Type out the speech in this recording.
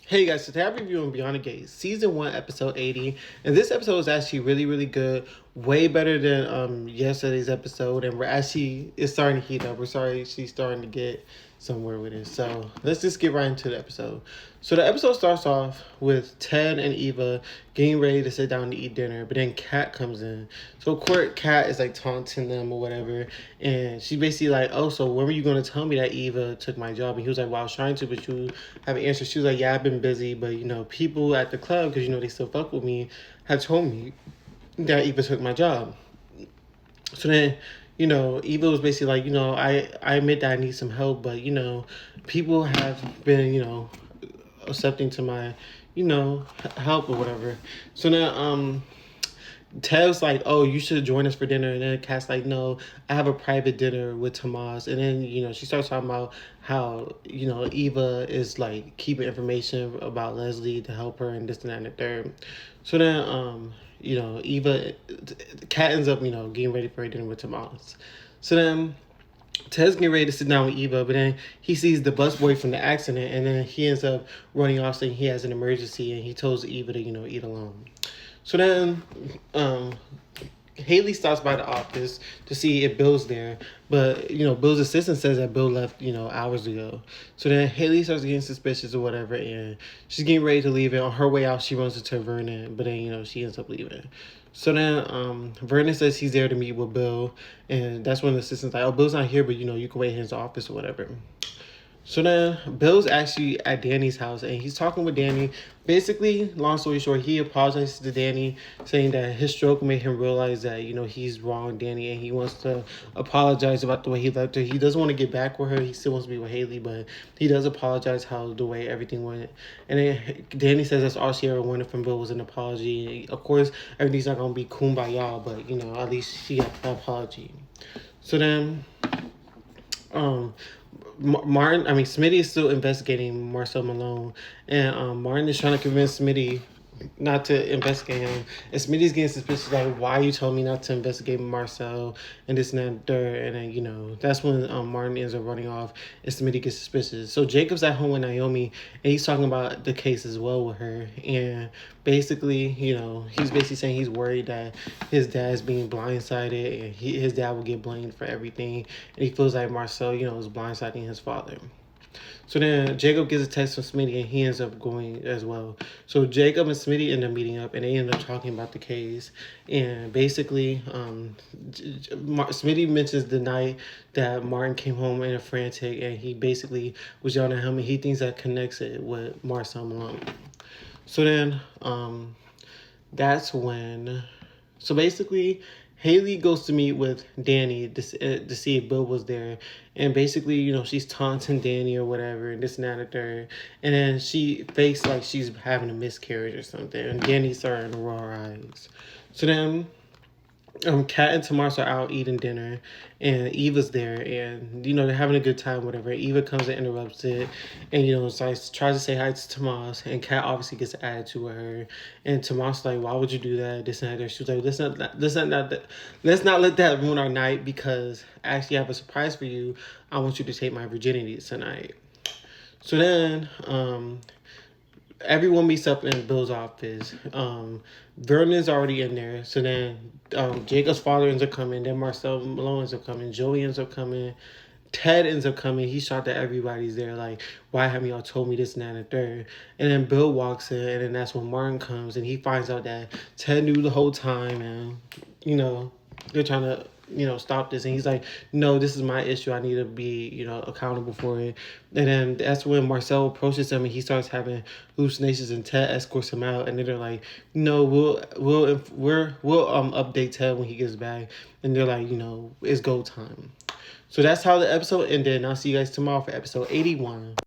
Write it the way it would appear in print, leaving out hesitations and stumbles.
Hey guys, today I'm reviewing Beyond the Gates, Season 1, Episode 80. And this episode is actually really, really good. Way better than yesterday's episode. And it's starting to heat up. We're sorry she's starting to get somewhere with it. So let's just get right into the episode. So the episode starts off with Ted and Eva getting ready to sit down to eat dinner. But then Kat comes in. So of course Kat is like taunting them or whatever. And she's basically like, oh, so when were you going to tell me that Eva took my job? And he was like, well, I was trying to, but you haven't answered. She was like, yeah, I've been busy, but people at the club, because they still fuck with me, have told me that Eva took my job. So then, Eva was basically like, I admit that I need some help, but people have been, accepting to my, help or whatever. So now, Tev's like, oh, you should join us for dinner. And then Kat's like, no, I have a private dinner with Tomas. And then, she starts talking about how, Eva is like keeping information about Leslie to help her and this and that and the third. So then, Kat ends up, getting ready for her dinner with Tomas. So then Ted's getting ready to sit down with Eva, but then he sees the busboy from the accident, and then he ends up running off saying he has an emergency, and he tells Eva to, eat alone. So then Haley stops by the office to see if Bill's there, but Bill's assistant says that Bill left hours ago. So then Haley starts getting suspicious or whatever, and she's getting ready to leave. And on her way out, she runs into Vernon, but then she ends up leaving. So then Vernon says he's there to meet with Bill, and that's when the assistant's like, oh, Bill's not here, but you can wait in his office or whatever. So then Bill's actually at Danny's house and he's talking with Danny. Basically, long story short, he apologizes to Danny, saying that his stroke made him realize that, he's wrong, Danny, and he wants to apologize about the way he left her. He doesn't want to get back with her. He still wants to be with Haley, but he does apologize how the way everything went. And then Danny says that's all she ever wanted from Bill was an apology. Of course, everything's not going to be kumbaya, but, at least she got an apology. So then, Smitty is still investigating Marcel Malone, and Martin is trying to convince Smitty not to investigate him. And Smitty's getting suspicious, like, why you told me not to investigate Marcel and this and that and third. And then, that's when Martin ends up running off and Smitty gets suspicious. So Jacob's at home with Naomi and he's talking about the case as well with her. And basically, he's basically saying he's worried that his dad's being blindsided and his dad will get blamed for everything. And he feels like Marcel, is blindsiding his father. So then Jacob gets a text from Smitty and he ends up going as well. So Jacob and Smitty end up meeting up and they end up talking about the case. And basically, Smitty mentions the night that Martin came home in a frantic and he basically was yelling at him and he thinks that connects it with Marcel Malone. So then that's when... So basically, Haley goes to meet with Danny to see if Bill was there. And basically, she's taunting Danny or whatever, and this and that and the third. And then she fakes like she's having a miscarriage or something. And Danny's starting to roll her eyes. So then Kat and Tomas are out eating dinner, and Eva's there, and they're having a good time, whatever. Eva comes and interrupts it, and tries to say hi to Tomas, and Kat obviously gets an attitude with her, and Tomas like, why would you do that? This and that. She was like, let's not let that ruin our night because I actually have a surprise for you. I want you to take my virginity tonight. So then, everyone meets up in Bill's office. Vernon's already in there. So then Jacob's father ends up coming. Then Marcel Malone ends up coming. Joey ends up coming. Ted ends up coming. He's shocked that everybody's there. Like, why haven't y'all told me this and that and the third? And then Bill walks in. And then that's when Martin comes. And he finds out that Ted knew the whole time. And, they're trying to... stop this. And he's like, no, this is my issue. I need to be, accountable for it. And then that's when Marcel approaches him and he starts having hallucinations and Ted escorts him out. And then they're like, no, we'll update Ted when he gets back. And they're like, it's go time. So that's how the episode ended. And I'll see you guys tomorrow for episode 81.